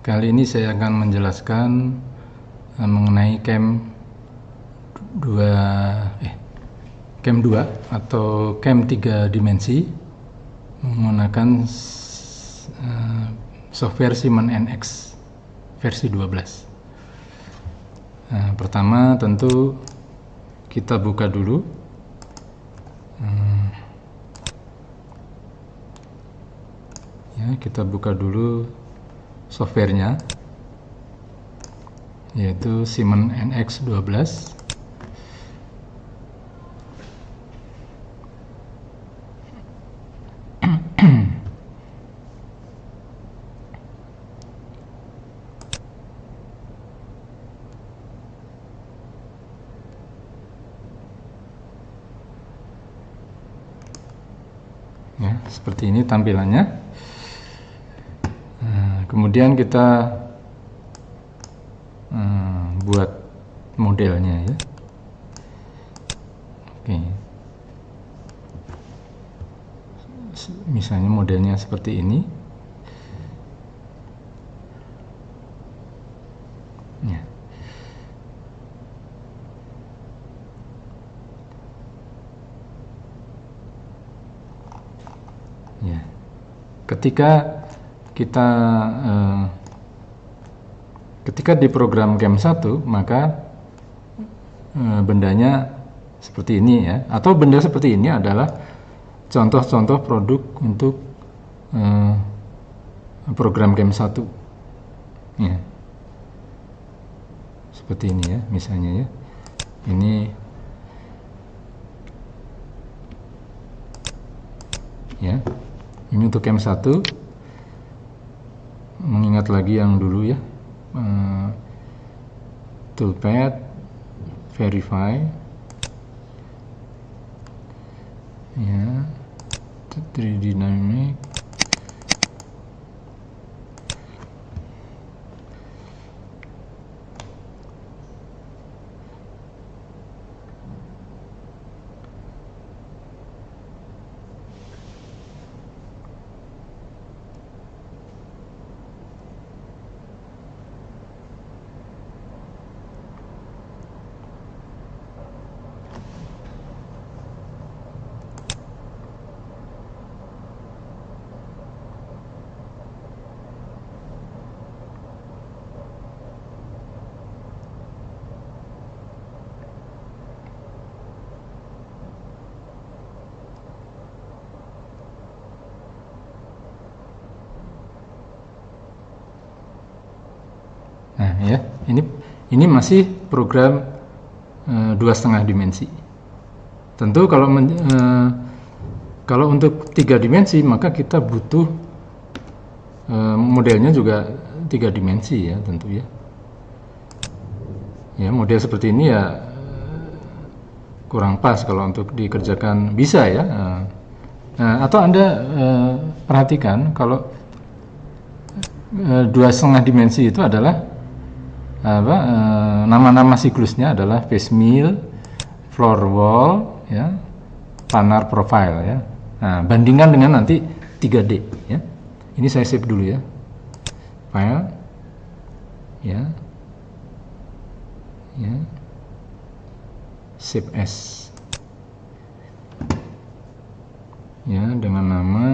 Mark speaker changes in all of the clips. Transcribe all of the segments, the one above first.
Speaker 1: Kali ini saya akan menjelaskan mengenai CAM 2 atau CAM 3 dimensi menggunakan software Siemens NX versi 12. Pertama tentu kita buka dulu kita buka dulu softwarenya, yaitu Siemens NX 12. Ya, seperti ini tampilannya. Kemudian kita buat modelnya ya. Oke. Misalnya modelnya seperti ini. Ya. Ya. Ketika di program CAM 1, maka bendanya seperti ini ya, atau benda seperti ini adalah contoh-contoh produk untuk program CAM 1 ya. Seperti ini ya, misalnya ya. Ini ya. Ini untuk CAM 1. Mengingat lagi yang dulu ya. Toolpad, verify ya, 3D dynamic, nah ya, ini masih program 2,5 dimensi. Tentu kalau untuk 3 dimensi maka kita butuh modelnya juga 3 dimensi ya, tentu ya. Ya, model seperti ini ya kurang pas kalau untuk dikerjakan, bisa ya. Atau Anda perhatikan kalau 2,5 dimensi itu adalah nama-nama siklusnya adalah face mill, floor wall ya, planar profile ya. Nah, bandingkan dengan nanti 3D ya. Ini saya save dulu ya. File ya. Ya. Save as. Ya, dengan nama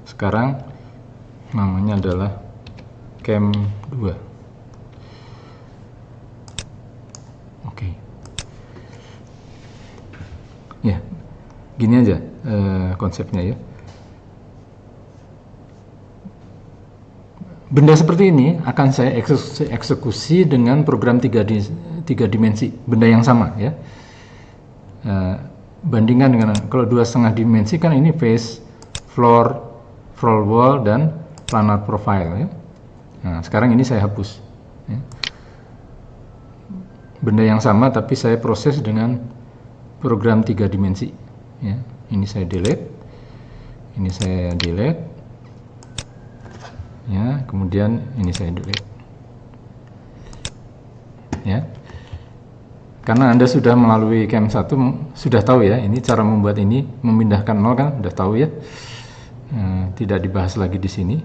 Speaker 1: sekarang namanya adalah CAM 2. Oke. Ya, gini aja konsepnya ya. Benda seperti ini akan saya eksekusi dengan program 3 dimensi, benda yang sama ya. Bandingkan dengan kalau 2,5 dimensi kan ini face, floor wall dan planar profile ya. Nah, sekarang ini saya hapus ya. Benda yang sama tapi saya proses dengan program 3 dimensi ya. Ini saya delete, ini saya delete ya, kemudian ini saya delete ya. Karena Anda sudah melalui CAM 1 sudah tahu ya, ini cara membuat ini, memindahkan nol kan, sudah tahu ya. tidak dibahas lagi di sini.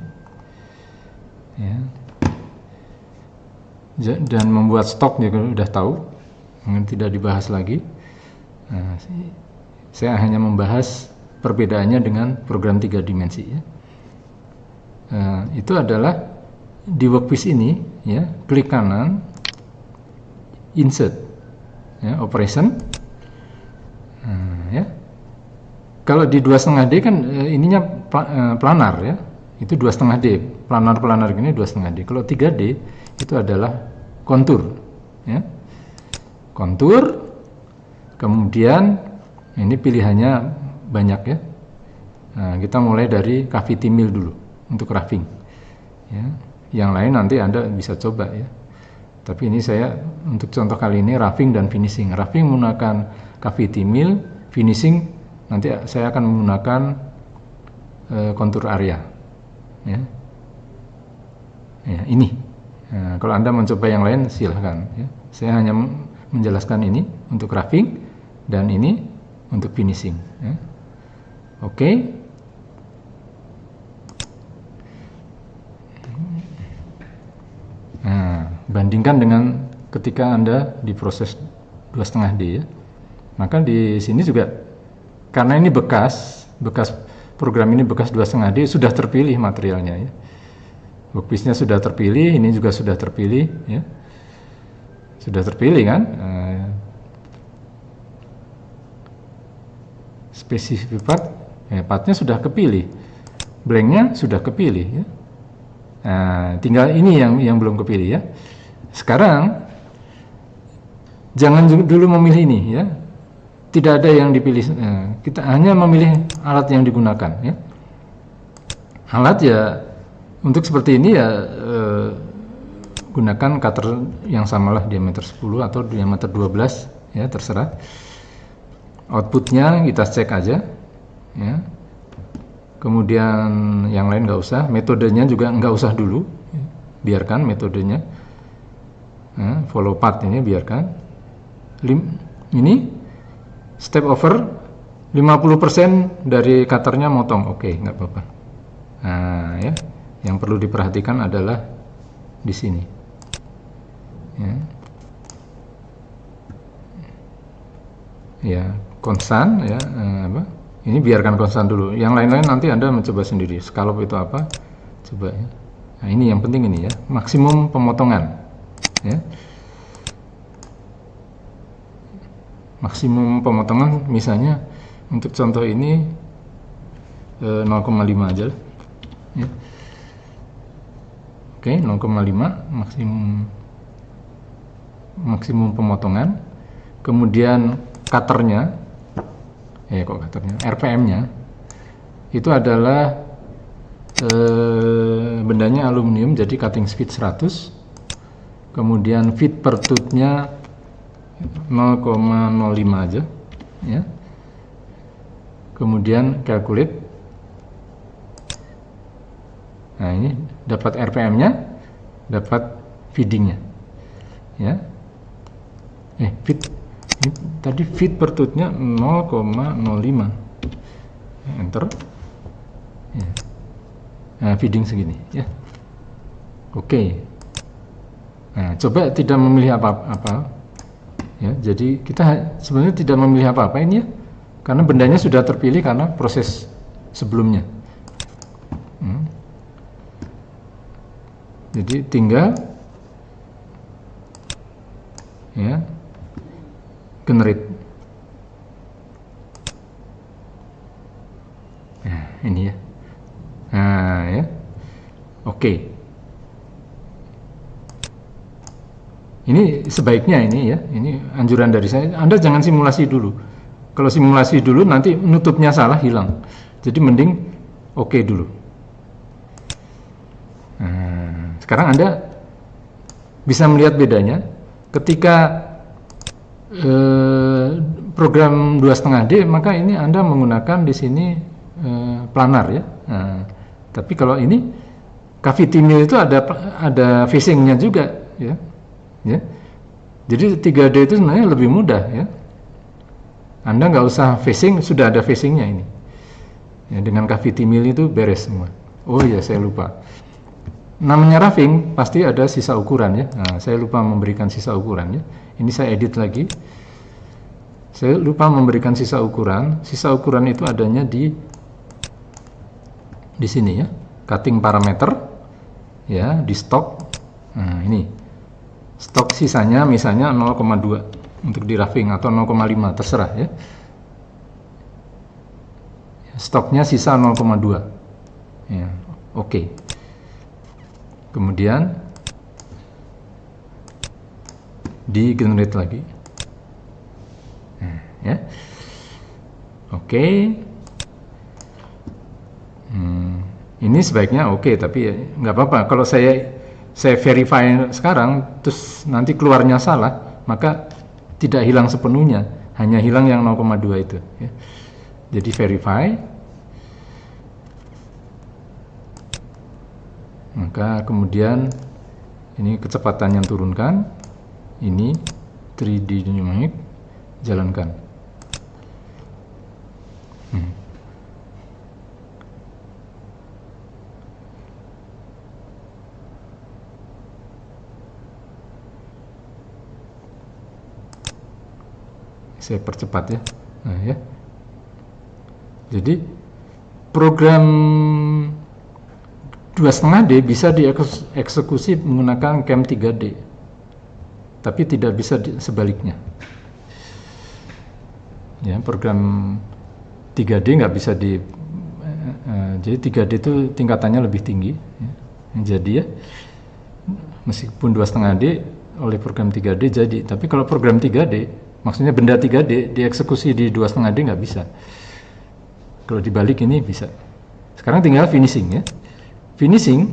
Speaker 1: Ya. Dan membuat stok juga udah tahu, tidak dibahas lagi. Nah, saya hanya membahas perbedaannya dengan program 3 dimensi. Ya. Itu adalah di workpiece ini, ya, klik kanan, insert, ya, operation. Ya. Kalau di 2,5D kan ininya planar, ya, itu 2,5D, planar gini 2,5D. Kalau 3D itu adalah kontur, ya, kontur. Kemudian ini pilihannya banyak, ya. Nah, kita mulai dari cavity mill dulu untuk roughing, ya. Yang lain nanti Anda bisa coba, ya. Tapi ini saya untuk contoh kali ini roughing dan finishing. Roughing menggunakan cavity mill, finishing nanti saya akan menggunakan kontur area, ya. Ya, ini. Nah, kalau Anda mencoba yang lain silahkan, ya. Saya hanya menjelaskan ini untuk roughing dan ini untuk finishing, ya. Oke. Nah, bandingkan dengan ketika Anda di proses 2,5D, ya. Maka di sini juga karena ini bekas program ini bekas 2,5D, sudah terpilih materialnya, ya. Workpiece-nya sudah terpilih, ini juga sudah terpilih, ya. Sudah terpilih kan? Spesifik part, ya, partnya sudah kepilih, blanknya sudah kepilih, ya. Nah, tinggal ini yang belum kepilih, ya. Sekarang jangan dulu memilih ini, ya. Tidak ada yang dipilih. Kita hanya memilih alat yang digunakan, ya. Alat, ya, untuk seperti ini, ya, gunakan cutter yang samalah diameter 10 atau diameter 12, ya, terserah. Outputnya kita cek aja, ya. Kemudian yang lain nggak usah, metodenya juga nggak usah dulu, ya. Biarkan metodenya, nah, follow path ini biarkan. Ini step over 50% dari cutternya motong, oke, nggak apa-apa. Nah, ya, yang perlu diperhatikan adalah di sini, ya, ya, konstan, ya, ini biarkan konstan dulu. Yang lain-lain nanti Anda mencoba sendiri. Scallop itu apa? Coba, ya. Nah, ini yang penting ini, ya, maksimum pemotongan, ya. Maksimum pemotongan misalnya untuk contoh ini 0,5 aja, ya. Oke, 0,5 maksimum pemotongan. Kemudian cutternya, RPM-nya itu adalah bendanya aluminium, jadi cutting speed 100. Kemudian feet per tooth-nya 0,05 aja, ya. Kemudian calculate. Nah, ini dapat RPM-nya, dapat feeding-nya, ya. Feed ini tadi feed per tooth-nya 0,05. Enter. Ya. Nah, feeding segini, ya. Oke. Nah, coba tidak memilih apa-apa, ya. Jadi kita sebenarnya tidak memilih apa-apa ini, ya, karena bendanya sudah terpilih karena proses sebelumnya. Jadi tinggal, ya, generate. Nah, ini, ya. Nah, ya. Oke. Ini sebaiknya ini, ya. Ini anjuran dari saya. Anda jangan simulasi dulu. Kalau simulasi dulu nanti nutupnya salah, hilang. Jadi mending oke dulu. Nah, sekarang Anda bisa melihat bedanya ketika program 2,5D, maka ini Anda menggunakan di sini planar, ya. Nah, tapi kalau ini cavity mill itu ada facingnya juga, ya. Ya. Jadi 3D itu sebenarnya lebih mudah, ya. Anda nggak usah facing, sudah ada facingnya ini, Ya, dengan cavity mill itu beres semua. Oh iya, saya lupa. Namanya roughing pasti ada sisa ukuran ya. Nah, saya lupa memberikan sisa ukuran ya. Ini saya edit lagi. Saya lupa memberikan sisa ukuran. Sisa ukuran itu adanya di sini ya. Cutting parameter ya, di stok. Nah, ini. Stok sisanya misalnya 0,2 untuk di roughing atau 0,5 terserah ya. Stoknya sisa 0,2. Ya, oke. Kemudian di generate lagi. Nah, ya. Oke. Ini sebaiknya oke, tapi nggak apa-apa. Kalau saya verify sekarang, terus nanti keluarnya salah, maka tidak hilang sepenuhnya, hanya hilang yang 0,2 itu. Ya. Jadi verify, maka kemudian ini kecepatannya turunkan, ini 3D dynamic, jalankan. Saya percepat ya. Nah, ya. Jadi program 2,5D bisa dieksekusi menggunakan Cam 3D, tapi tidak bisa sebaliknya. Ya, program 3D nggak bisa jadi 3D itu tingkatannya lebih tinggi. Ya. Jadi ya, meskipun 2,5D oleh program 3D jadi, tapi kalau program 3D maksudnya benda 3D dieksekusi di 2,5D nggak bisa. Kalau dibalik ini bisa. Sekarang tinggal finishing ya. Finishing,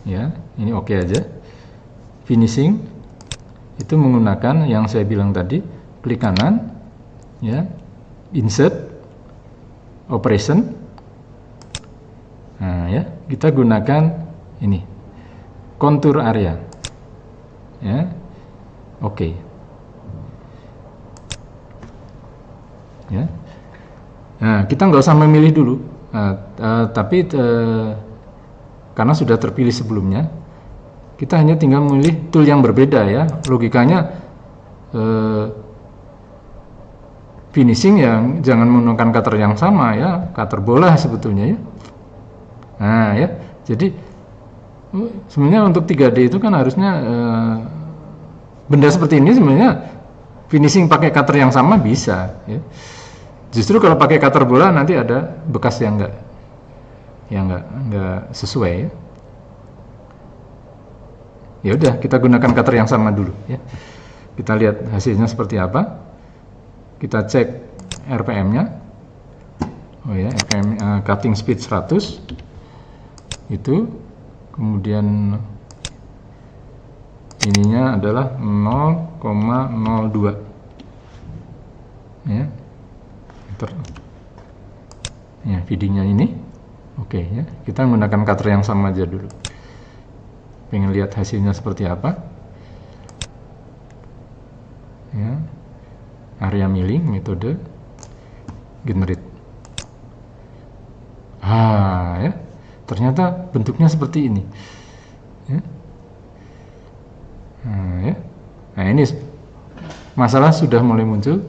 Speaker 1: ya ini oke aja. Finishing itu menggunakan yang saya bilang tadi, klik kanan, ya, insert, operation. Nah ya, kita gunakan ini, contour area, ya. Oke. Ya. Nah, kita nggak usah memilih dulu, tapi karena sudah terpilih sebelumnya, kita hanya tinggal memilih tool yang berbeda ya. Logikanya finishing yang jangan menggunakan cutter yang sama ya, cutter bola sebetulnya ya. Nah ya, jadi sebenarnya untuk 3D itu kan harusnya benda seperti ini sebenarnya finishing pakai cutter yang sama bisa ya. Justru kalau pakai cutter bola nanti ada bekas yang enggak sesuai ya. Ya udah, kita gunakan cutter yang sama dulu ya. Kita lihat hasilnya seperti apa. Kita cek RPM-nya. Oh ya, RPM cutting speed 100. Itu kemudian ininya adalah 0,02 ya. Ya, feedingnya ini oke ya. Kita menggunakan cutter yang sama aja dulu. Pengen lihat hasilnya seperti apa ya. Area milling, metode generate. Ya, ternyata bentuknya seperti ini ya. Ya. Nah ini masalah sudah mulai muncul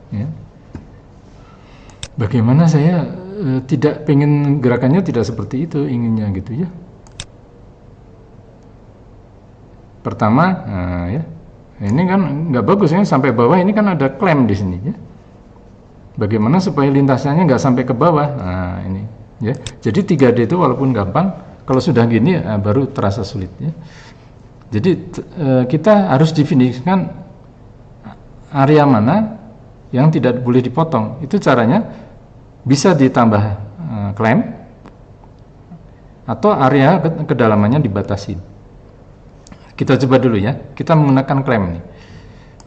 Speaker 1: ya. Bagaimana saya tidak pengen gerakannya tidak seperti itu, inginnya gitu ya. Pertama, ya ini kan nggak bagus ya, sampai bawah ini kan ada klem di sini ya. Bagaimana supaya lintasannya nggak sampai ke bawah? Nah ini ya. Jadi 3D itu walaupun gampang, kalau sudah gini baru terasa sulit ya. Jadi kita harus definisikan area mana yang tidak boleh dipotong. Itu caranya bisa ditambah klem atau area kedalamannya dibatasi. Kita coba dulu ya. Kita menggunakan klem nih.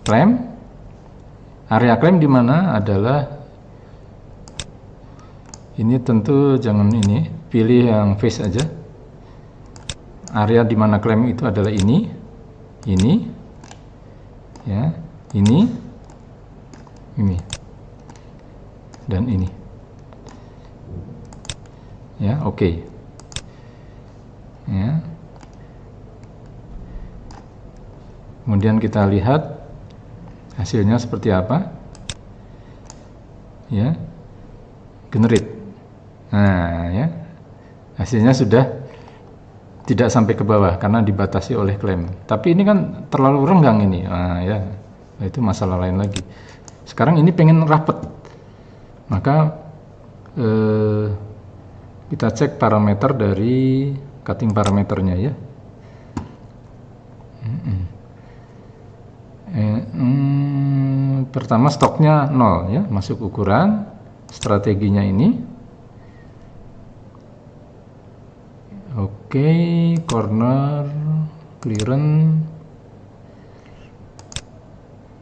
Speaker 1: Klem, area klem di mana adalah ini, tentu jangan ini, pilih yang face aja. Area di mana klem itu adalah ini, ya, ini. dan ini. Ya, oke. Ya. Kemudian kita lihat hasilnya seperti apa. Ya. Generate. Nah, ya. Hasilnya sudah tidak sampai ke bawah karena dibatasi oleh klaim. Tapi ini kan terlalu renggang ini. Nah, ya. Itu masalah lain lagi. Sekarang ini pengen rapet. Maka kita cek parameter dari cutting parameternya ya. Pertama stoknya 0 ya, masuk ukuran. Strateginya ini oke, corner, clearance,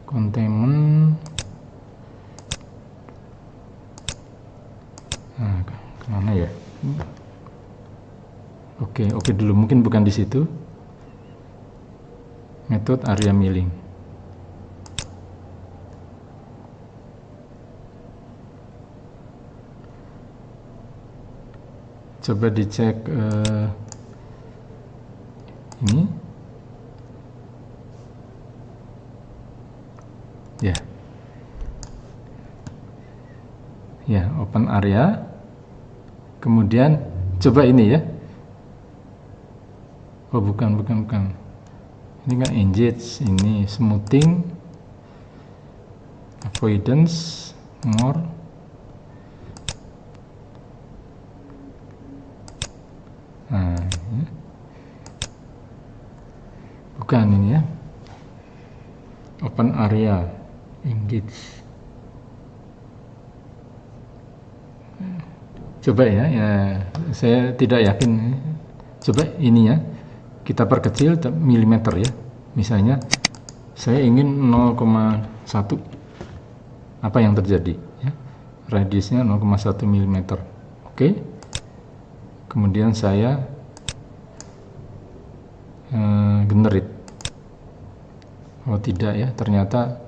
Speaker 1: containment. Nah, kemana ya? Oke dulu, mungkin bukan di situ. Metode area milling. Coba dicek ini. Ya. Ya, open area. Kemudian coba ini ya. Oh, bukan. Ini kan engage, ini smoothing, avoidance, more. Nah, ya. Bukan ini ya. Open area, engage. Coba ya, saya tidak yakin. Coba ini ya, kita perkecil milimeter ya. Misalnya saya ingin 0,1, apa yang terjadi ya? Radiusnya 0,1 mm. Oke. Kemudian saya generate. Oh tidak ya, ternyata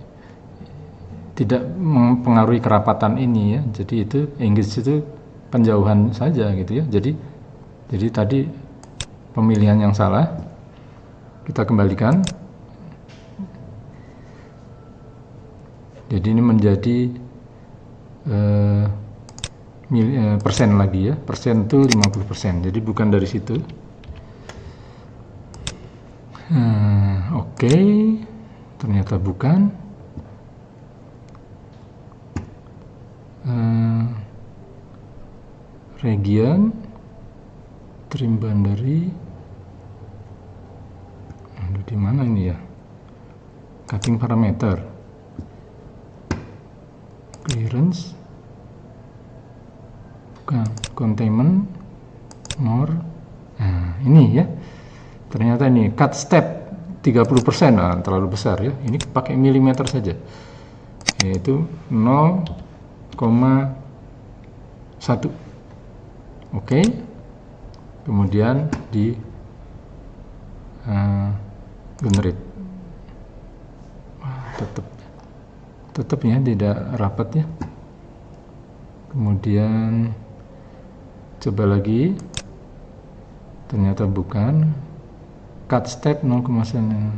Speaker 1: tidak mempengaruhi kerapatan ini ya. Jadi itu engage itu penjauhan saja gitu ya. Jadi tadi pemilihan yang salah. Kita kembalikan. Jadi ini menjadi persen lagi ya. Persen itu 50%. Jadi bukan dari situ. Oke. Ternyata bukan. Region, trim boundary, di mana ini ya? Cutting parameter, clearance, bukan, containment, more. Nah, ini ya. Ternyata ini cut step 30%, nah, terlalu besar ya. Ini pakai milimeter saja, yaitu 0,1. Oke. Kemudian di generate. Tetap ya tidak rapat ya. Kemudian coba lagi, ternyata bukan. Cut step 0,1.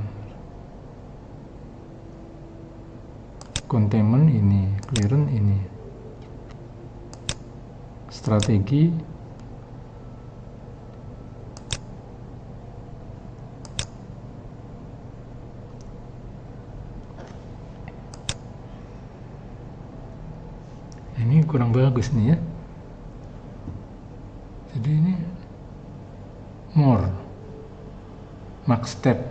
Speaker 1: Containment ini, clearance ini. Strategi ini kurang bagus nih ya. Jadi ini more, max step.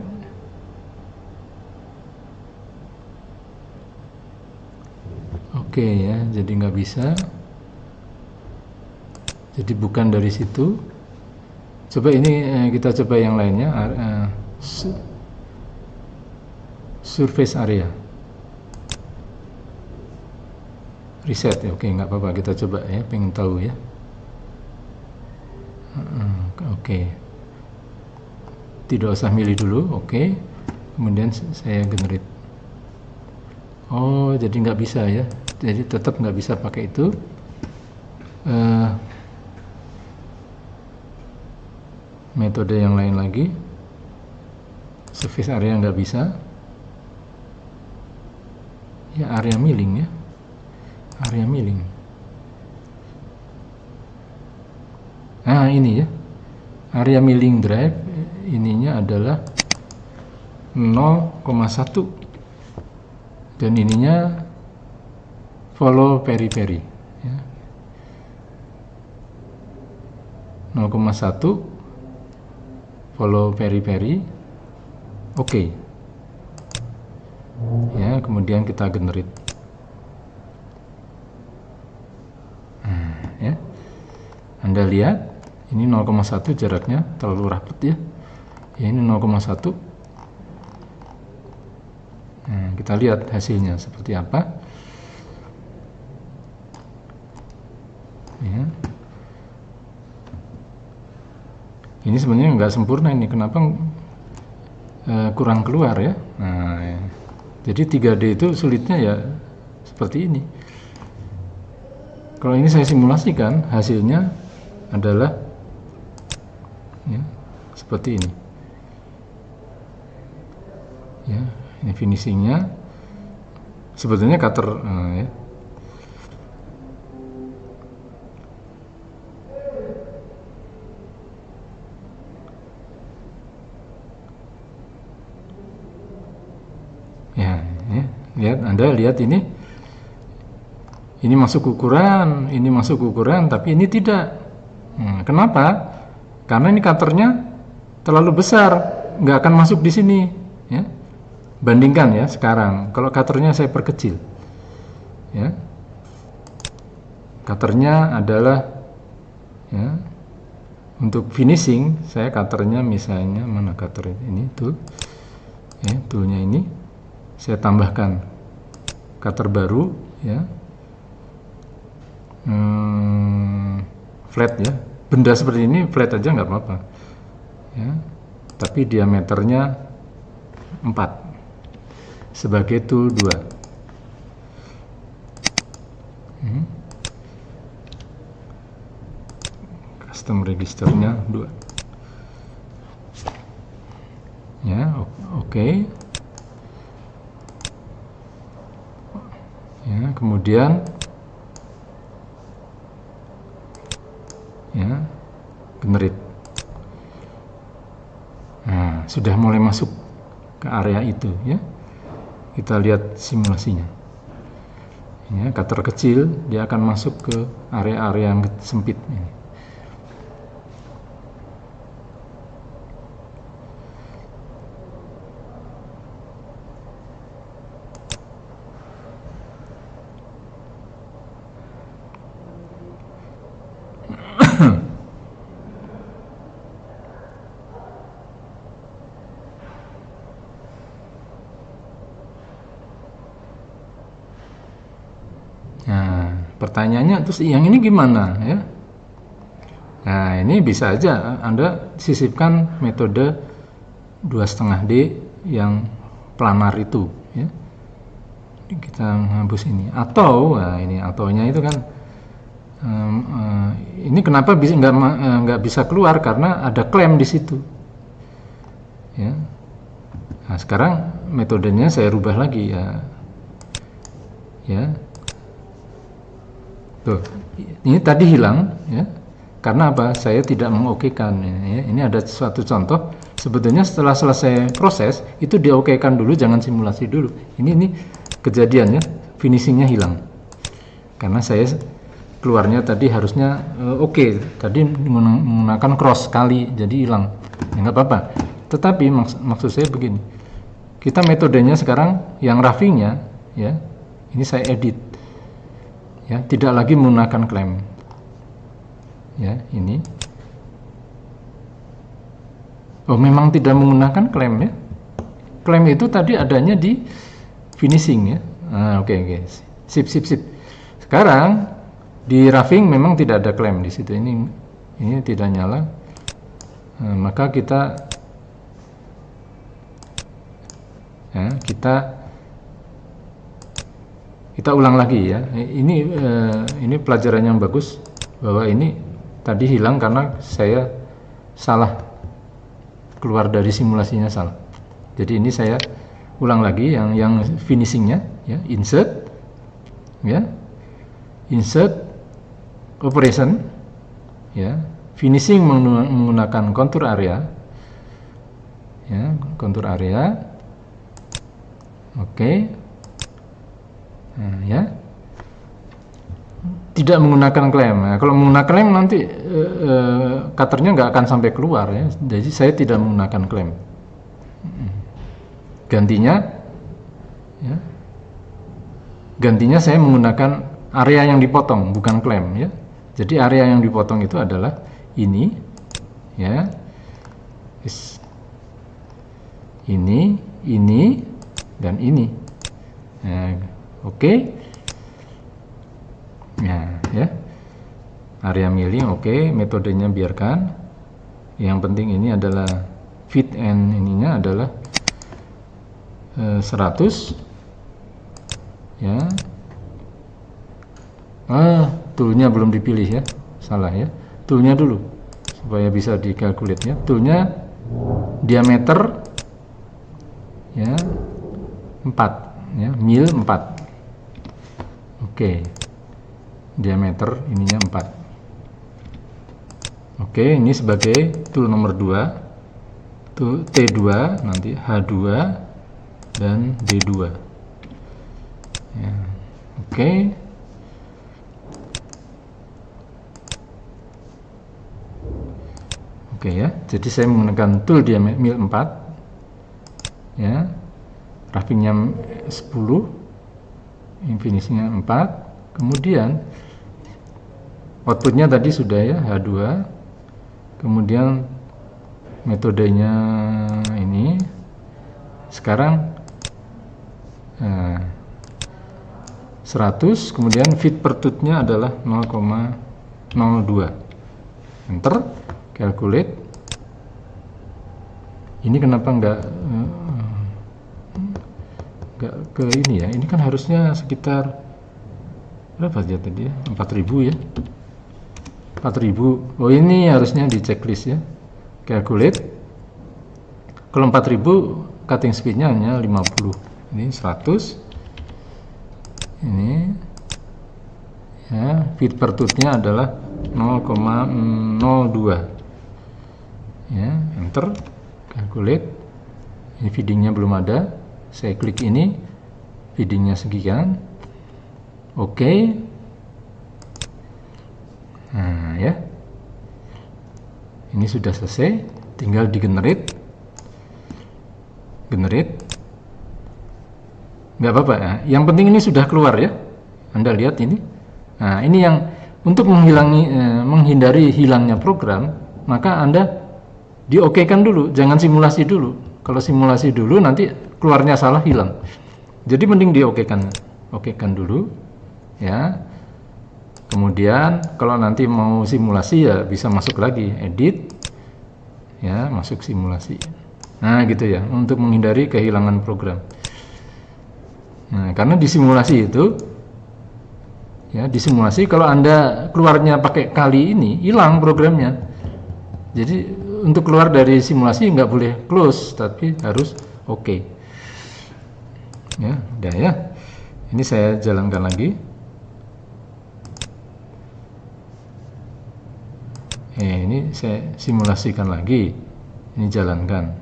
Speaker 1: Oke ya, jadi nggak bisa. Jadi bukan dari situ. Coba ini kita coba yang lainnya. Surface area. Reset ya, oke, nggak apa-apa, kita coba ya, pengen tahu ya. Oke. Tidak usah milih dulu, oke. Kemudian saya generate. Oh, jadi nggak bisa ya. jadi tetap nggak bisa pakai itu. Metode yang lain lagi, surface area nggak bisa. Ya, area milling ya, area milling. Nah ini ya, area milling drive ininya adalah 0,1 dan ininya follow periphery ya. 0,1 follow periphery, oke. Ya, kemudian kita generate. Ya, Anda lihat ini 0,1 jaraknya terlalu rapet ya. Ya, ini 0,1. Nah, kita lihat hasilnya seperti apa. Ya. Ini sebenarnya nggak sempurna ini. Kenapa kurang keluar ya? Nah, ya. Jadi 3D itu sulitnya ya seperti ini. Kalau ini saya simulasikan, hasilnya adalah ya, seperti ini. Ya, ini finishingnya. Sebetulnya cutter ya. Ya, lihat, Anda lihat ini masuk ukuran, ini masuk ukuran, tapi ini tidak. Kenapa? Karena ini cutternya terlalu besar, nggak akan masuk di sini. Ya. Bandingkan ya sekarang, kalau cutternya saya perkecil, ya, cutternya adalah, ya, untuk finishing saya cutternya misalnya mana cutter ini tool, ya, toolnya ini. Saya tambahkan cutter baru ya, flat ya, benda seperti ini flat aja nggak apa-apa ya, tapi diameternya 4 sebagai tool 2. Custom registernya 2 ya. Oke. Ya, kemudian ya, generate. Nah, sudah mulai masuk ke area itu ya. Kita lihat simulasinya. Ya, cutter kecil dia akan masuk ke area-area yang sempit ini. Nah, pertanyaannya terus yang ini gimana ya? Nah, ini bisa aja Anda sisipkan metode 2,5D yang planar itu ya. Kita menghapus ini, atau nah ini atonya itu kan ini kenapa bisa nggak bisa keluar karena ada klem di situ ya. Nah, sekarang metodenya saya rubah lagi ya. Ya. Tuh, ini tadi hilang ya. Karena apa? Saya tidak mengokekan ya. Ini ada suatu contoh. Sebetulnya setelah selesai proses itu diokekan dulu, jangan simulasi dulu. Ini kejadiannya, finishingnya hilang. Karena saya keluarnya tadi harusnya oke. Tadi menggunakan cross kali, jadi hilang. Ya nggak apa-apa. Tetapi maksud saya begini. Kita metodenya sekarang yang roughingnya ya. Ini saya edit. Ya, tidak lagi menggunakan klem. Ya, ini. Oh, memang tidak menggunakan klem ya. Klem itu tadi adanya di finishing ya. Oke. Sip. Sekarang di roughing memang tidak ada klem di situ. Ini tidak nyala. Maka kita Kita ulang lagi ya. Ini pelajaran yang bagus, bahwa ini tadi hilang karena saya salah, keluar dari simulasinya salah. Jadi ini saya ulang lagi yang finishingnya ya, insert ya, insert operation ya, finishing menggunakan contour area ya, contour area. Oke. Nah, ya, tidak menggunakan klaim. Nah, kalau menggunakan klaim nanti cutternya nggak akan sampai keluar ya. Jadi saya tidak menggunakan klaim. Gantinya, ya, gantinya saya menggunakan area yang dipotong, bukan klaim ya. Jadi area yang dipotong itu adalah ini, ya, ini, dan ini. Nah, oke. Nah, ya. Area milling oke, metodenya biarkan. Yang penting ini adalah fit and ininya adalah 100 ya. Toolnya belum dipilih ya. Salah ya. Toolnya dulu supaya bisa dikalkulate ya. Toolnya diameter ya 4 ya, mil 4. Oke. Diameter ininya 4. Oke, ini sebagai tool nomor 2. Tool T2, nanti H2 dan D2. Ya. Oke. Oke ya. Jadi saya menggunakan tool diameter mil 4. Ya. Roughingnya 10. Finishingnya 4. Kemudian outputnya tadi sudah ya, H2. Kemudian metodenya ini. Sekarang 100, kemudian fit per tooth-nya adalah 0,02. Enter, calculate. Ini kenapa nggak ke ini ya? Ini kan harusnya sekitar berapa aja tadi ya? 4000 ya. 4000. Oh, ini harusnya di checklist ya. Calculate. Kalau 4000 cutting speed-nya hanya 50. Ini 100. Ini ya, feed per tooth-nya adalah 0,02. Ya, enter, calculate. Ini feeding-nya belum ada. Saya klik ini, feeding-nya sekian. Oke. Nah, ya. Ini sudah selesai, tinggal di-generate. Generate. Nggak apa-apa ya. Yang penting ini sudah keluar ya. Anda lihat ini. Nah, ini yang untuk menghindari hilangnya program, maka Anda di-OK-kan dulu, jangan simulasi dulu. Kalau simulasi dulu nanti keluarnya salah, hilang. Jadi mending di-OK-kan. OK-kan dulu ya. Kemudian kalau nanti mau simulasi ya bisa masuk lagi, edit ya, masuk simulasi. Nah, gitu ya, untuk menghindari kehilangan program. Nah, karena di simulasi itu ya, di simulasi kalau Anda keluarnya pakai kali ini, hilang programnya. Jadi untuk keluar dari simulasi nggak boleh close, tapi harus OK. Ya, udah ya. Ini saya jalankan lagi. Ini saya simulasikan lagi. Ini jalankan.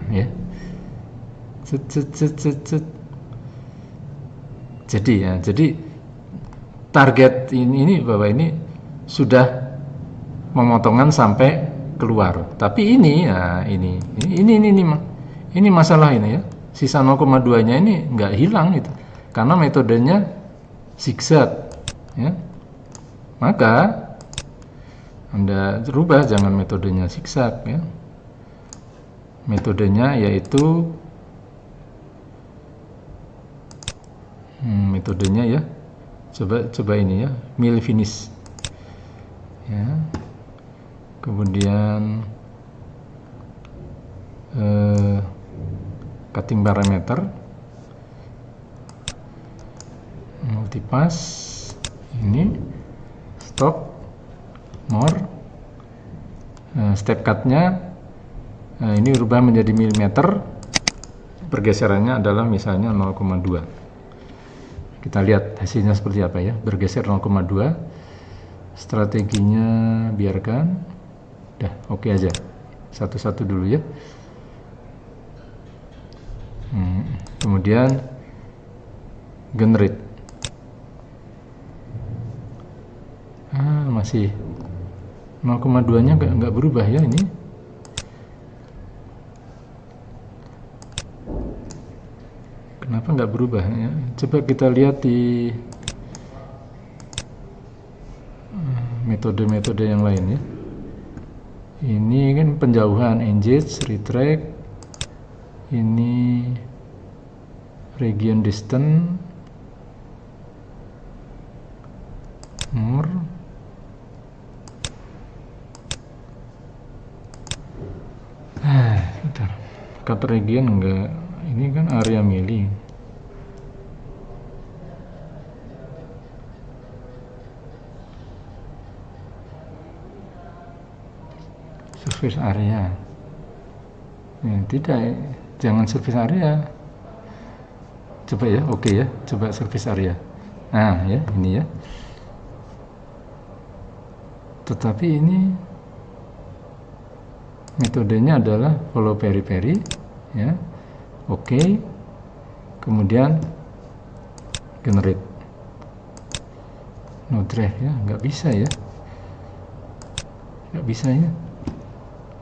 Speaker 1: Ya. Jadi target ini bahwa ini sudah pemotongan sampai keluar. Tapi ini ya, ini masalah ini ya. Sisa 0,2-nya ini nggak hilang itu. Karena metodenya zigzag ya. Maka Anda rubah, jangan metodenya zigzag ya. Metodenya yaitu metodenya ya, coba ini ya, mill finish ya. Kemudian cutting parameter multipass, ini stop, more, step cut-nya ini rubah menjadi milimeter, pergeserannya adalah misalnya 0,2. Kita lihat hasilnya seperti apa ya, bergeser 0,2. Strateginya biarkan, udah oke aja, satu-satu dulu ya. Kemudian generate, masih 0,2 nya nggak berubah ya ini. Kenapa nggak berubah ya? Coba kita lihat di metode-metode yang lain ya. Ini kan penjauhan, engage, retract, ini region distance, more, bentar, cut region enggak, ini kan area milling. Surface area, ya, tidak, jangan surface area. Coba ya, oke ya, coba surface area. Nah ya, ini ya. Tetapi ini metodenya adalah follow periphery ya. Oke. Kemudian generate. No drive ya, nggak bisa ya. Nggak bisa ya.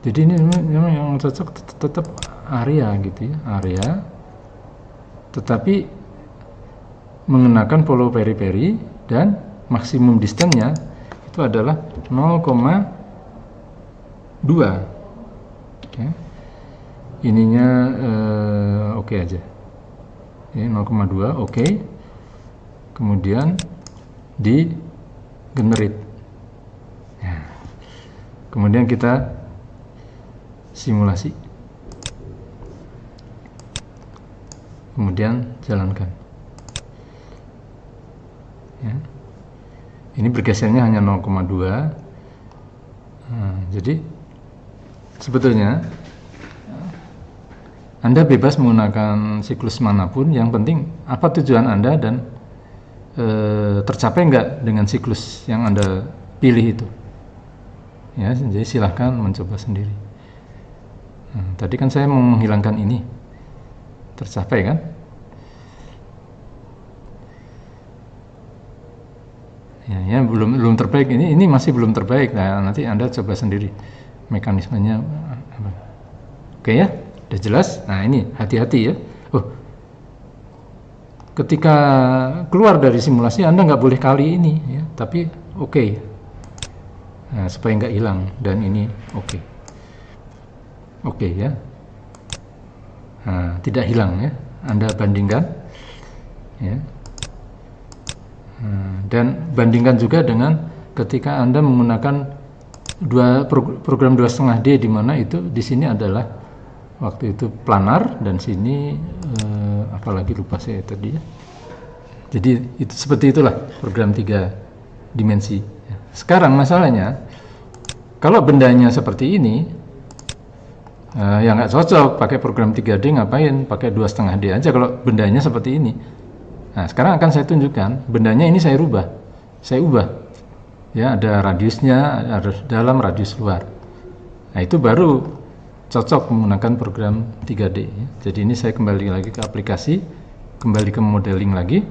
Speaker 1: Jadi ini memang yang cocok tetap area gitu ya, area. Tetapi mengenakan follow periphery dan maksimum distance-nya itu adalah 0,2. Oke. Ininya oke aja. Ya, 0,2 oke. Kemudian di generate. Ya. Kemudian kita simulasi. Kemudian jalankan. Ya. Ini bergesernya hanya 0,2. Jadi sebetulnya Anda bebas menggunakan siklus manapun, yang penting apa tujuan Anda dan tercapai enggak dengan siklus yang Anda pilih itu. Ya, jadi silahkan mencoba sendiri. Tadi kan saya mau menghilangkan ini, tercapai kan? Ya, belum terbaik, ini masih belum terbaik. Nah, nanti Anda coba sendiri mekanismenya apa. Oke ya, udah jelas. Nah, ini hati-hati ya. Ketika keluar dari simulasi Anda nggak boleh kali ini ya, tapi oke. Nah, supaya nggak hilang, dan ini oke ya. Nah, tidak hilang ya. Anda bandingkan ya. Dan bandingkan juga dengan ketika Anda menggunakan program 2,5D, di mana itu di sini adalah waktu itu planar, dan sini apalagi lupa saya tadi ya. Jadi itu seperti itulah program 3 dimensi. Sekarang masalahnya kalau bendanya seperti ini, ya nggak cocok pakai program 3D, ngapain pakai 2,5D aja kalau bendanya seperti ini. Nah, sekarang akan saya tunjukkan bendanya ini saya ubah ya, ada radiusnya, ada dalam, radius luar. Nah, itu baru cocok menggunakan program 3D ya. Jadi ini saya kembali lagi ke aplikasi, kembali ke modeling lagi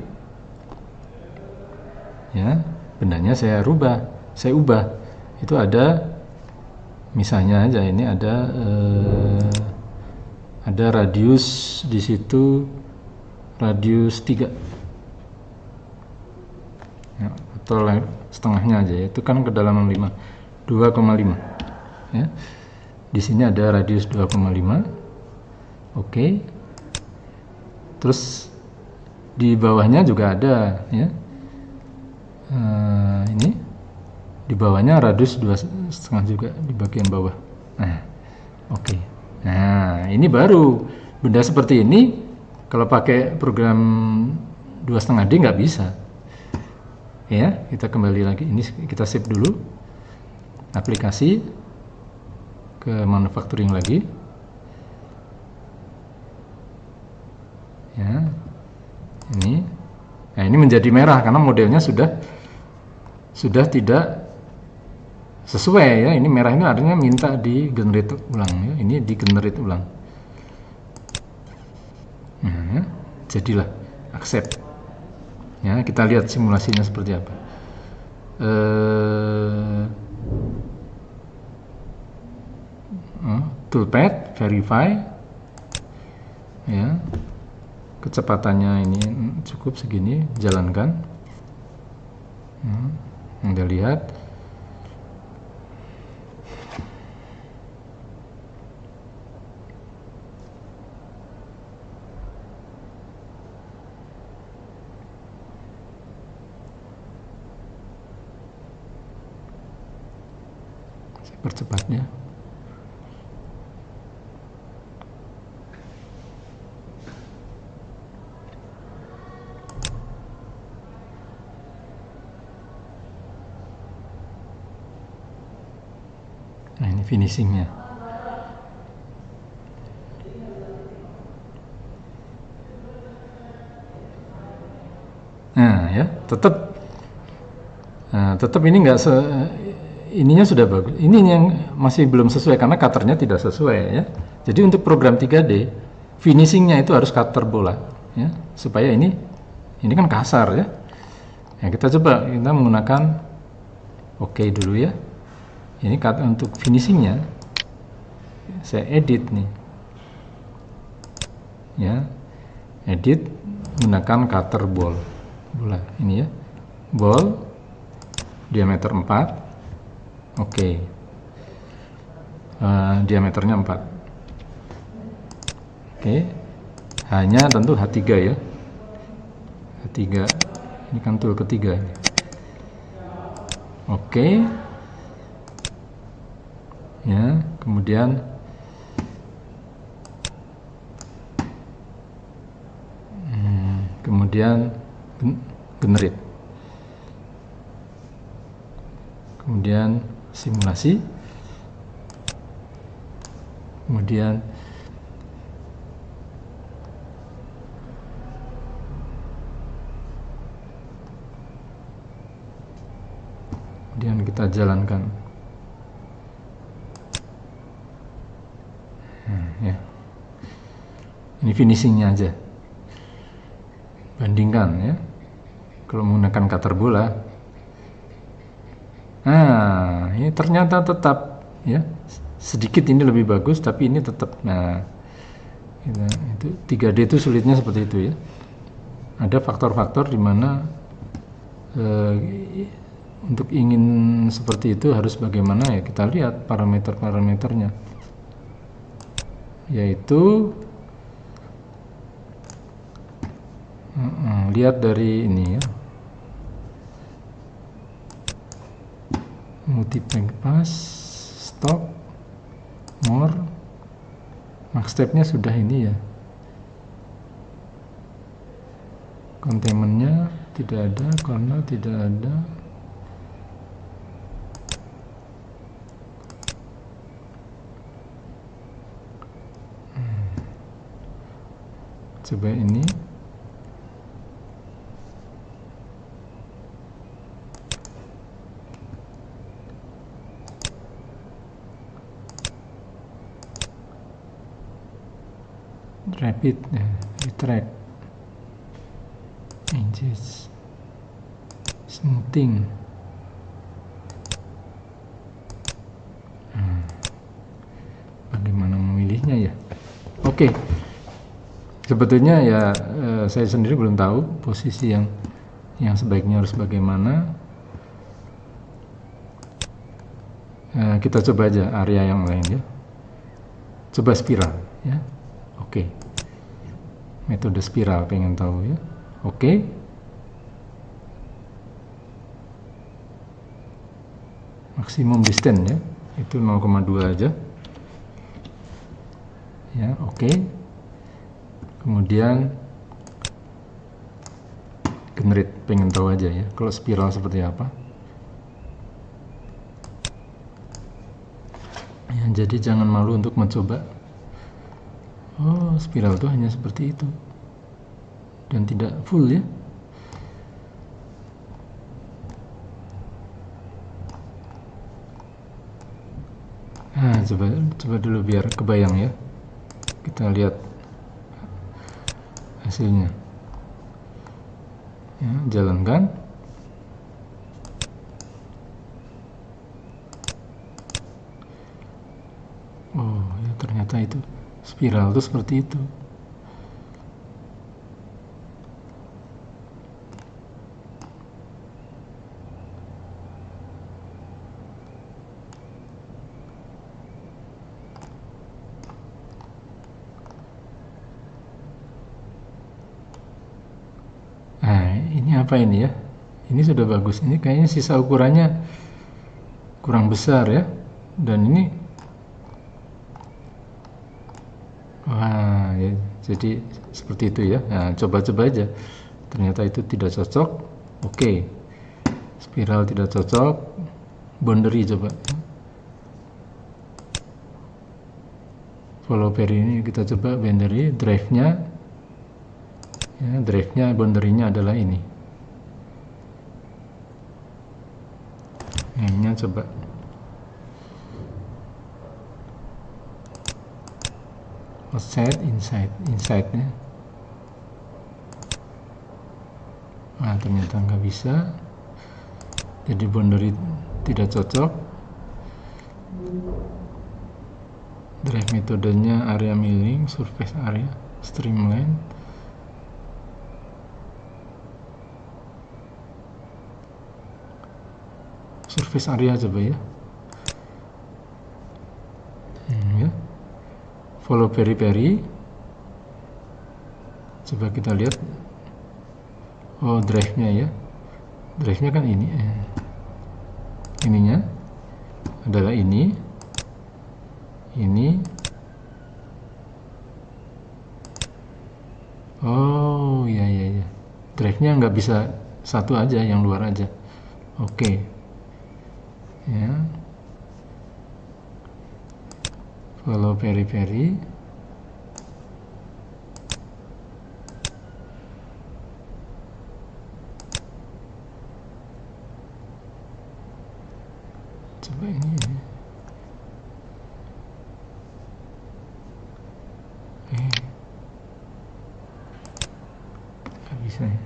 Speaker 1: ya, bendanya saya ubah. Itu ada misalnya aja, ini ada radius di situ, radius 3 ya, atau setengahnya aja ya, itu kan kedalaman 2,5 ya. Di sini ada radius 2,5. Oke. Terus di bawahnya juga ada ya. Ini di bawahnya radius 2,5 juga di bagian bawah. Nah, oke. Nah, ini baru benda seperti ini kalau pakai program 2,5D nggak bisa. Ya, kita kembali lagi. Ini kita save dulu. Aplikasi ke manufacturing lagi. Ya. Ini. Nah, ini menjadi merah karena modelnya sudah tidak sesuai ya. Ini merah ini artinya minta di generate ulang ya. Ini di generate ulang. Nah, jadilah accept. Ya, kita lihat simulasinya seperti apa. Toolpad verify ya, kecepatannya ini cukup segini, jalankan. Anda lihat saya percepatnya. Nah, ini finishingnya. Nah, ya, tetap ini enggak ininya sudah bagus. Ini yang masih belum sesuai karena cutternya tidak sesuai ya. Jadi untuk program 3D, finishingnya itu harus cutter bola ya, supaya ini kan kasar ya. Nah, kita coba kita menggunakan oke dulu ya. Ini untuk finishingnya saya edit nih ya, edit menggunakan cutter bola ini ya, ball diameter 4 oke. Diameternya 4 oke, hanya tentu H3 ya, H3 ini kan tool ketiga ini. Oke ya, kemudian generate, kemudian simulasi, kemudian kita jalankan. Ya. Ini finishingnya aja, bandingkan ya. Kalau menggunakan cutter bola, nah ini ternyata tetap ya, sedikit ini lebih bagus tapi ini tetap. Nah itu 3D itu sulitnya seperti itu ya. Ada faktor-faktor di mana untuk ingin seperti itu harus bagaimana ya, kita lihat parameter-parameternya, yaitu lihat dari ini ya, multi-pack pass, stop, more, max stepnya sudah ini ya, containmentnya tidak ada, corner tidak ada. Coba ini rapid retract, edges, smoothing. Bagaimana memilihnya ya? Oke. Sebetulnya ya saya sendiri belum tahu posisi yang sebaiknya harus bagaimana. Kita coba aja area yang lain ya. Coba spiral ya. Oke. Metode spiral pengen tahu ya. Oke. Maksimum distance ya. Itu 0,2 aja. Ya, oke. Kemudian generate, pengen tahu aja ya kalau spiral seperti apa ya. Jadi jangan malu untuk mencoba. Oh, spiral itu hanya seperti itu dan tidak full ya. Nah, coba dulu biar kebayang ya. Kita lihat hasilnya. Ya, jalankan. Oh, ya ternyata itu spiral itu seperti itu. Nah, ini apa ini ya? Ini sudah bagus. Ini kayaknya sisa ukurannya kurang besar ya. Dan ini, wah, ya, jadi seperti itu ya. Nah, coba-coba aja. Ternyata itu tidak cocok. Oke, spiral tidak cocok. Boundary coba. Follow pair ini kita coba boundary, drive-nya. Ya, drive-nya, boundary-nya adalah ini. Ini coba. Outside, inside-nya. Nah, ternyata nggak bisa. Jadi boundary tidak cocok. Drive metodenya area milling, surface area, streamline. Surface area coba ya. Ya. Follow peri-peri. Coba kita lihat. Oh, drive-nya ya. Drive-nya kan ini. Ininya adalah ini. Ini. Oh, ya. Drive-nya nggak bisa satu aja, yang luar aja. Oke. Ya. Follow peri-peri. Coba ini. Nggak bisa ya.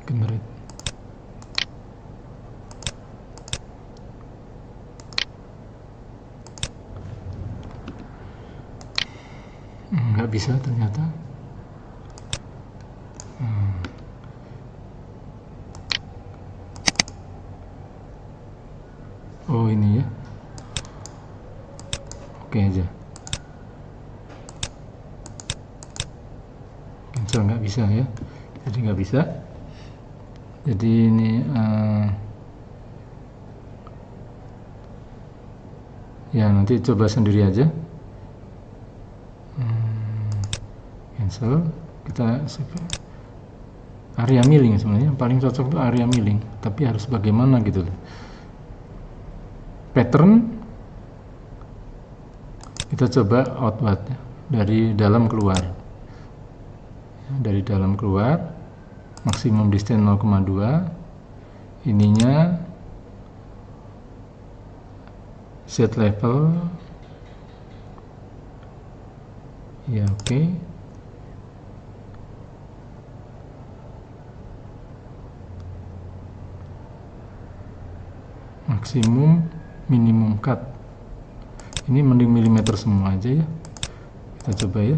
Speaker 1: Generate. Nggak bisa ternyata. Oh, ini ya. Oke aja. Cancel nggak bisa ya. Jadi nggak bisa. Jadi ini ya nanti coba sendiri aja. Cancel. Kita area milling sebenarnya paling cocok itu area milling, tapi harus bagaimana gitu. Pattern kita coba outward ya, dari dalam keluar. Dari dalam keluar, maksimum distance 0,2. Ininya set level. Ya, oke. Maksimum, minimum cut. Ini mending milimeter semua aja ya. Kita coba ya.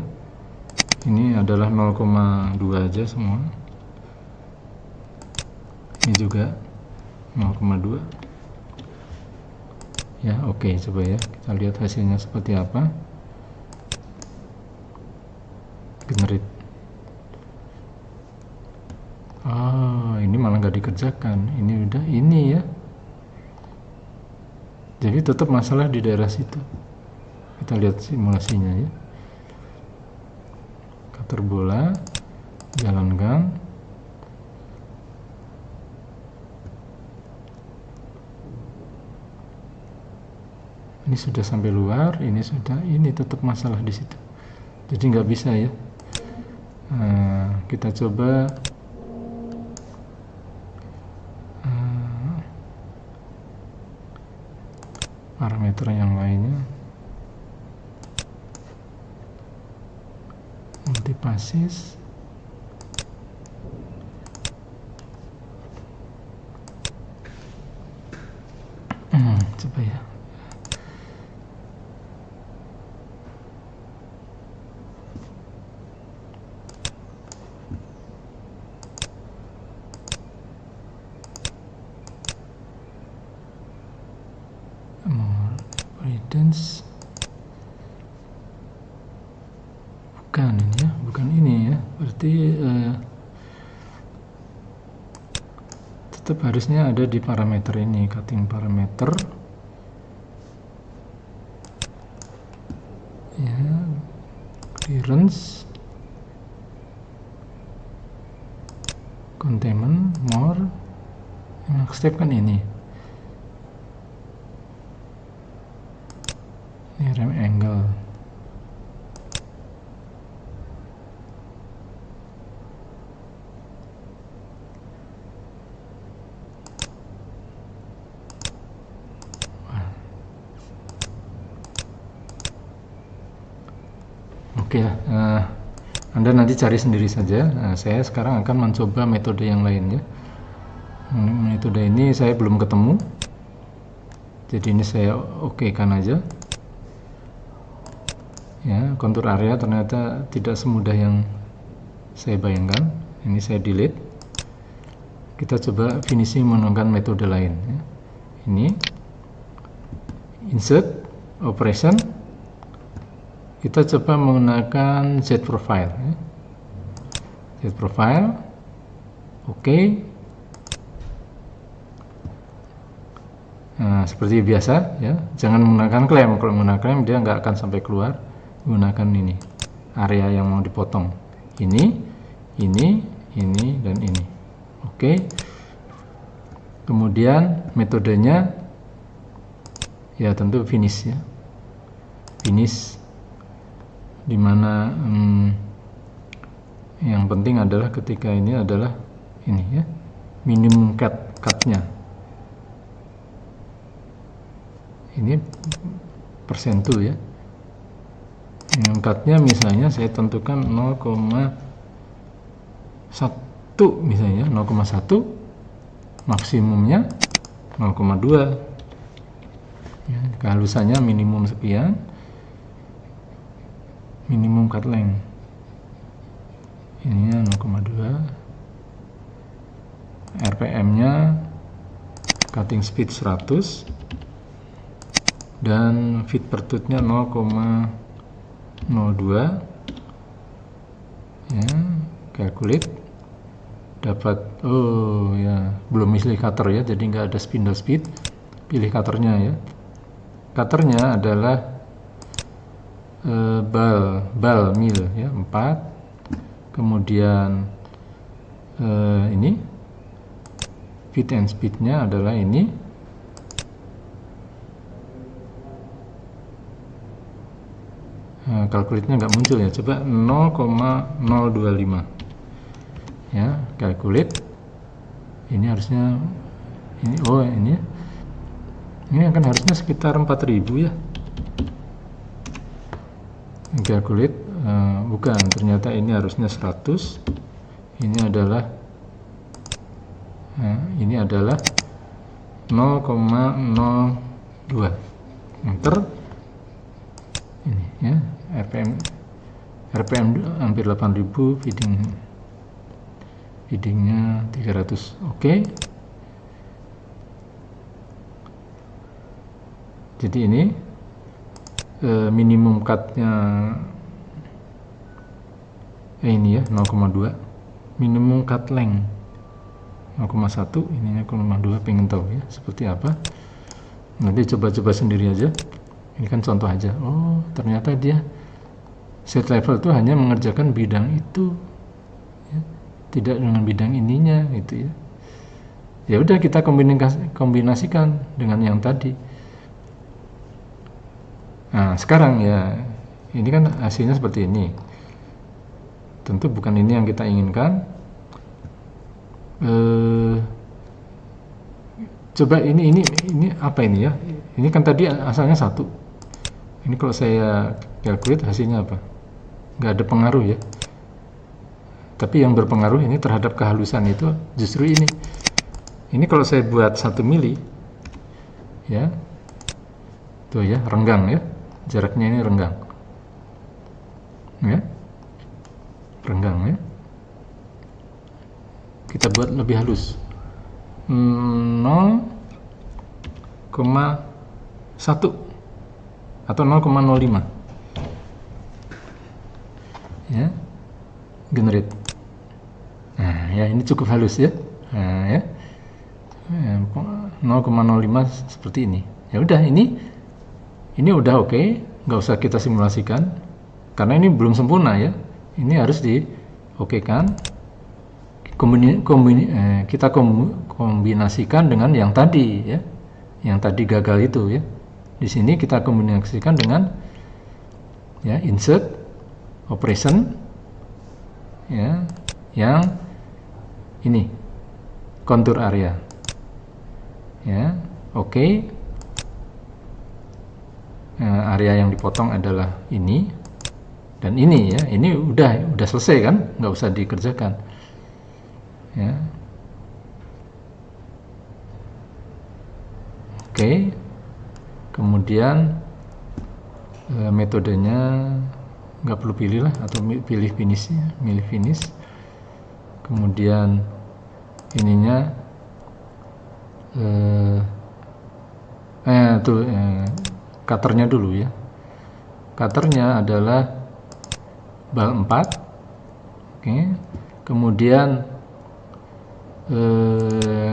Speaker 1: Ini adalah 0,2 aja semua. Ini juga 0,2. Ya, oke, coba ya. Kita lihat hasilnya seperti apa. Generate. Ini malah nggak dikerjakan. Ini udah ini ya. Jadi tetap masalah di daerah situ. Kita lihat simulasinya ya. Cutter bola, jalankan. Ini sudah sampai luar, ini sudah, ini tetap masalah di situ. Jadi nggak bisa ya. Kita coba parameter yang lainnya. Multipasis. Coba ya. Avoidance. Bukan ini ya, bukan ini ya. Berarti tetap harusnya ada di parameter ini, cutting parameter. Ya, clearance, containment, more. Next step kan ini. Ini rem angle. Oke lah, Anda nanti cari sendiri saja. Saya sekarang akan mencoba metode yang lain ya. Metode ini saya belum ketemu, jadi ini saya okekan aja. Ya, kontur area ternyata tidak semudah yang saya bayangkan. Ini saya delete. Kita coba finishing menggunakan metode lain ya. Ini insert operation. Kita coba menggunakan Z profile ya. Z profile, oke. Nah, seperti biasa ya, jangan menggunakan klaim. Kalau menggunakan klaim dia nggak akan sampai keluar. Gunakan ini area yang mau dipotong, ini, dan ini. Oke. Kemudian metodenya ya tentu finish ya, finish. Dimana yang penting adalah ketika ini adalah ini ya, minimum cutnya. Ini persentu ya. Minimum cutnya misalnya saya tentukan 0,1 misalnya 0,1, maksimumnya 0,2 ya, kehalusannya minimum sekian, minimum cut length ininya 0,2, RPM nya cutting speed 100 dan feet per tooth nya 0,02 ya, calculate, dapat, oh ya belum pilih cutter ya, jadi nggak ada spindle speed. Pilih cutternya ya. Cutternya adalah bal mil ya, 4. Kemudian ini feet and speednya adalah ini. Calculate-nya nggak muncul ya, coba 0,025 ya, calculate. Ini harusnya ini, oh ini akan harusnya sekitar 4000 ya. Calculate, bukan, ternyata ini harusnya 100. Ini adalah 0,02. Enter. Ini ya, RPM hampir 8000, feedingnya 300. Oke. Jadi ini minimum cutnya ini ya 0,2, minimum cut length 0,1, ininya 0,2. pengen tahu ya seperti apa, nanti coba-coba sendiri aja. Ini kan contoh aja. Oh ternyata dia set level itu hanya mengerjakan bidang itu ya, tidak dengan bidang ininya gitu ya. Ya udah, kita kombinasikan dengan yang tadi. Nah, sekarang ya, ini kan hasilnya seperti ini. Tentu bukan ini yang kita inginkan. Coba ini apa ini ya? Ini kan tadi asalnya 1. Ini kalau saya calculate hasilnya apa? Nggak ada pengaruh ya. Tapi yang berpengaruh ini terhadap kehalusan itu justru ini. Ini kalau saya buat 1 mili, ya, tuh ya, renggang ya, jaraknya ini renggang, ya, renggang ya. Kita buat lebih halus, 0,1 atau 0,05, ya, generate. Nah, ya ini cukup halus ya. Nah, ya. 0,05 seperti ini. Ya udah, ini udah oke, nggak usah kita simulasikan karena ini belum sempurna ya. Ini harus di-okekan. Kita kombinasikan dengan yang tadi ya. Yang tadi gagal itu ya. Di sini kita kombinasikan dengan ya insert operation ya, yang ini contour area. Ya, oke. Area yang dipotong adalah ini dan ini ya. Ini udah selesai kan? Nggak usah dikerjakan. Ya. Oke. Kemudian metodenya nggak perlu pilih lah, atau pilih finishnya, milih finish. Kemudian ininya cutternya dulu ya. Cutternya adalah bal 4. Oke. Kemudian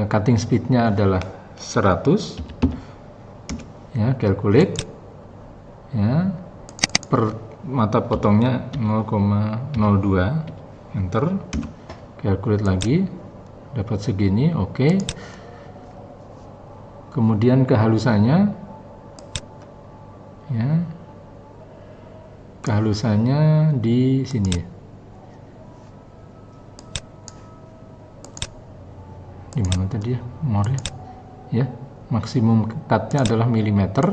Speaker 1: cutting speednya adalah 100 ya, calculate ya, per mata potongnya 0,02, enter, calculate lagi, dapat segini. Oke. Kemudian kehalusannya ya, kehalusannya di sini ya, di mana tadi ya, more ya, maksimum cutnya adalah milimeter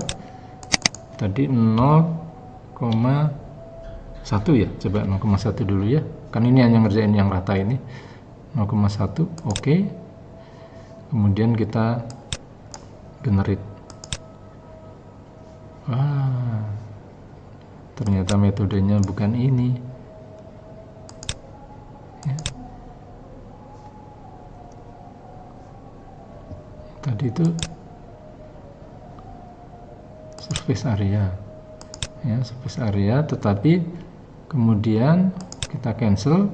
Speaker 1: tadi, 0,1 ya, coba 0,1 dulu ya, kan ini hanya ngerjain yang rata ini, 0,1. Oke. Kemudian kita generate. Wah, ternyata metodenya bukan ini ya. Tadi itu surface area ya, surface area, tetapi kemudian kita cancel,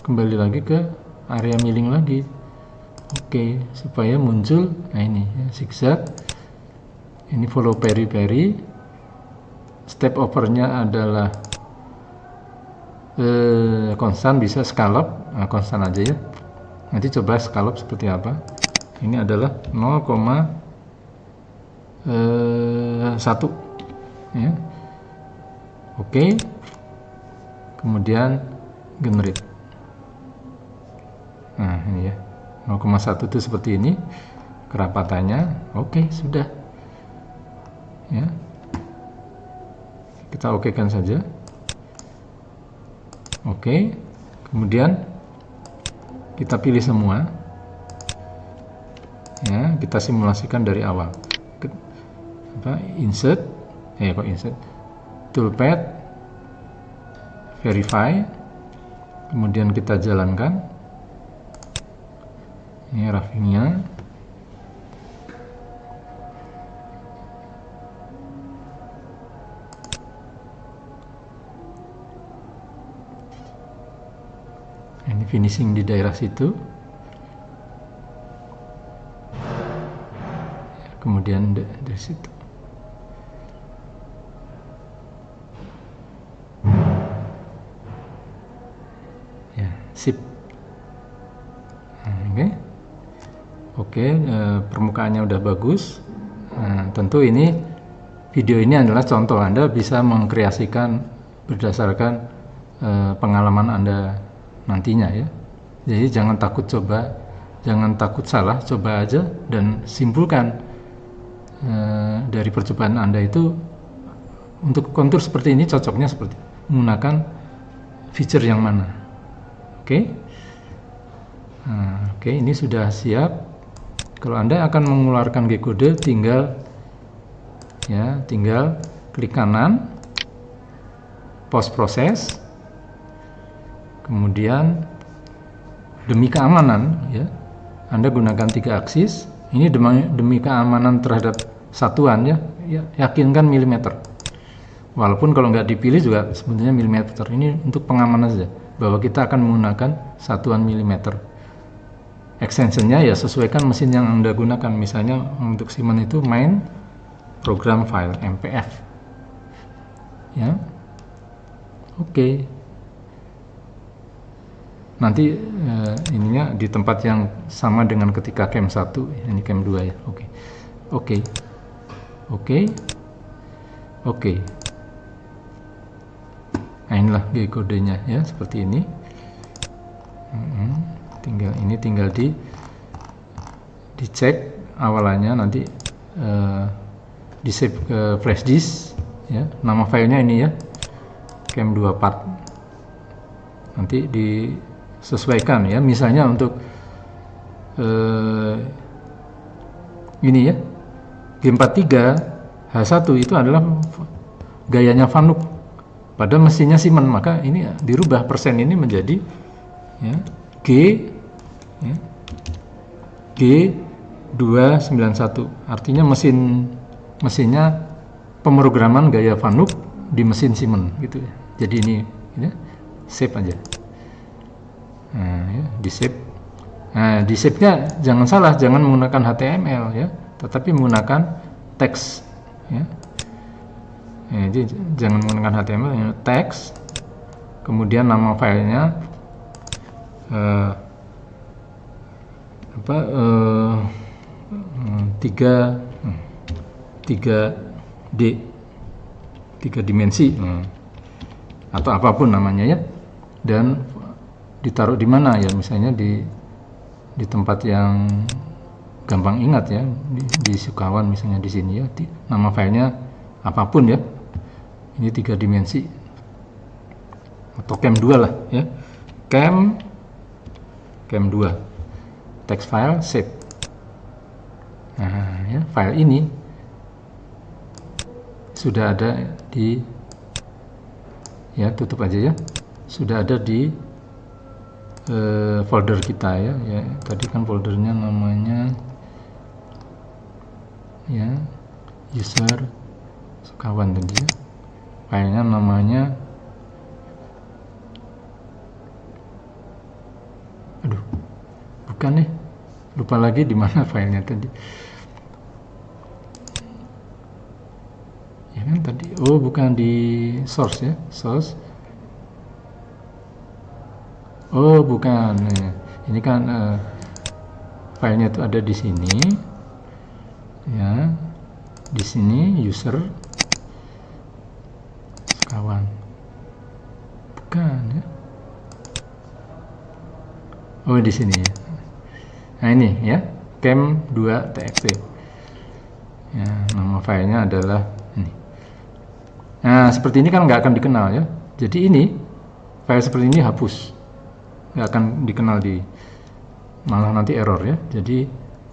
Speaker 1: kembali lagi ke area milling lagi. Oke, supaya muncul, nah ini ya, zigzag. Ini follow peri-peri. Step overnya adalah konstan, bisa scallop, nah, konstan aja ya. Nanti coba scallop seperti apa. Ini adalah 0,1 ya. Oke. Kemudian generate. Nah ini ya, 0,1 itu seperti ini kerapatannya. Oke, sudah ya, kita okekan saja. Oke. Kemudian kita pilih semua ya, kita simulasikan dari awal. Insert toolpad, verify, kemudian kita jalankan ini roughingnya. Ini finishing di daerah situ, kemudian dari situ. Ya, sip. Oke, permukaannya udah bagus. Nah, tentu ini video ini adalah contoh. Anda bisa mengkreasikan berdasarkan pengalaman Anda nantinya ya. Jadi jangan takut coba, jangan takut salah, coba aja dan simpulkan dari percobaan Anda itu untuk kontur seperti ini cocoknya seperti menggunakan feature yang mana. Oke. Nah, oke, ini sudah siap. Kalau Anda akan mengeluarkan G-code, tinggal klik kanan, post proses, kemudian demi keamanan ya, Anda gunakan 3 aksis. Ini demi keamanan terhadap satuan ya, yakinkan milimeter. Walaupun kalau nggak dipilih juga sebenarnya milimeter. Ini untuk pengamanan saja bahwa kita akan menggunakan satuan milimeter. Extensionnya ya sesuaikan mesin yang Anda gunakan. Misalnya untuk Siemens itu main program file MPF ya. Oke. Nanti ininya di tempat yang sama dengan ketika cam 1, ini cam 2 ya. Oke. Nah, inilah G-kodenya ya, seperti ini. Tinggal dicek awalannya, nanti di save ke flash disk ya. Nama filenya ini ya, cam 2 part. Nanti disesuaikan ya, misalnya untuk ini ya, G43 H1 itu adalah gayanya Fanuc pada mesinnya Siemens, maka ini dirubah persen ini menjadi ya, G291, artinya mesinnya pemrograman gaya Fanuc di mesin Siemens gitu ya. Jadi ini ya, save aja. Nah, ya, di save. Nah, di save-nya jangan salah, jangan menggunakan HTML ya, tetapi menggunakan teks ya. Jadi jangan menggunakan HTML, ya, teks. Kemudian nama filenya 3 dimensi atau apapun namanya ya, dan ditaruh di mana ya, misalnya di tempat yang gampang ingat ya, di Sukawan misalnya, di sini ya, nama filenya apapun ya, ini 3 dimensi atau cam 2 lah ya, cam 2, text file, save. Nah ya, file ini sudah ada di, ya tutup aja ya, sudah ada di folder kita ya. Tadi kan foldernya namanya ya user Sukawan tadi ya, filenya namanya, aduh bukan nih, lupa lagi di mana filenya tadi ya kan tadi. Oh bukan di source ya, source. Oh bukan, ini kan filenya itu ada di sini ya, di sini user Sukawan, bukan ya. Oh di sini ya. Nah ini ya, cam 2 txt ya, nama filenya adalah ini. Nah seperti ini kan nggak akan dikenal ya, jadi ini file seperti ini hapus, nggak akan dikenal, malah nanti error ya. Jadi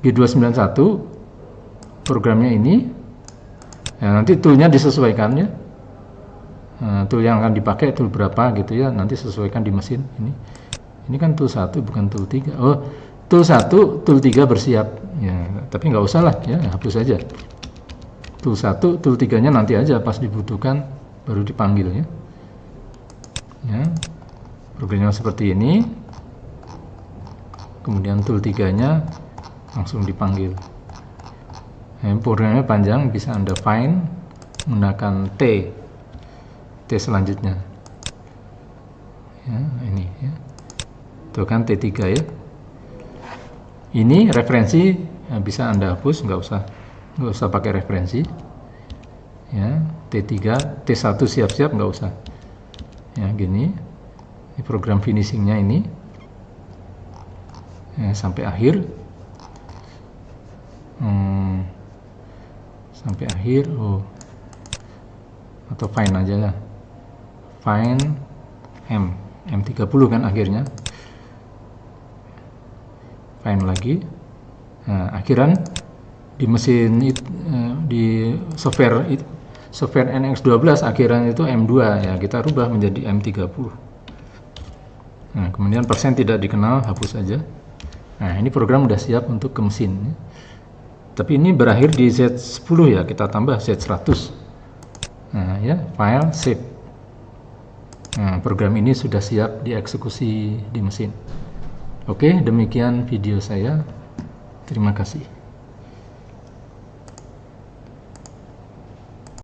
Speaker 1: G291 programnya ini ya, nanti toolnya disesuaikan ya. Tool yang akan dipakai tool berapa gitu ya, nanti sesuaikan di mesin ini. Ini kan tool 1 bukan tool 3. Oh tool 1, tool 3 bersiap ya, tapi nggak usah lah ya, hapus aja. Tool 1, tool 3 nya nanti aja pas dibutuhkan baru dipanggil ya. Ya, programnya seperti ini, kemudian tool 3 nya langsung dipanggil. Programnya panjang, bisa Anda find menggunakan T selanjutnya ya, ini ya, itu kan T3 ya. Ini referensi ya, bisa Anda hapus, nggak usah pakai referensi ya, T3, T1 siap-siap nggak usah ya, gini. Ini program finishingnya ini ya, sampai akhir. Sampai akhir. Atau fine aja lah, fine M30 kan akhirnya, fine lagi. Nah, akhiran di mesin di software NX12 akhiran itu M2 ya, kita rubah menjadi M30. Nah, kemudian persen tidak dikenal, hapus saja. Nah, ini program udah siap untuk ke mesin ya. Tapi ini berakhir di Z10 ya, kita tambah Z100. Nah ya, file, save. Nah, program ini sudah siap dieksekusi di mesin. Oke, demikian video saya. Terima kasih.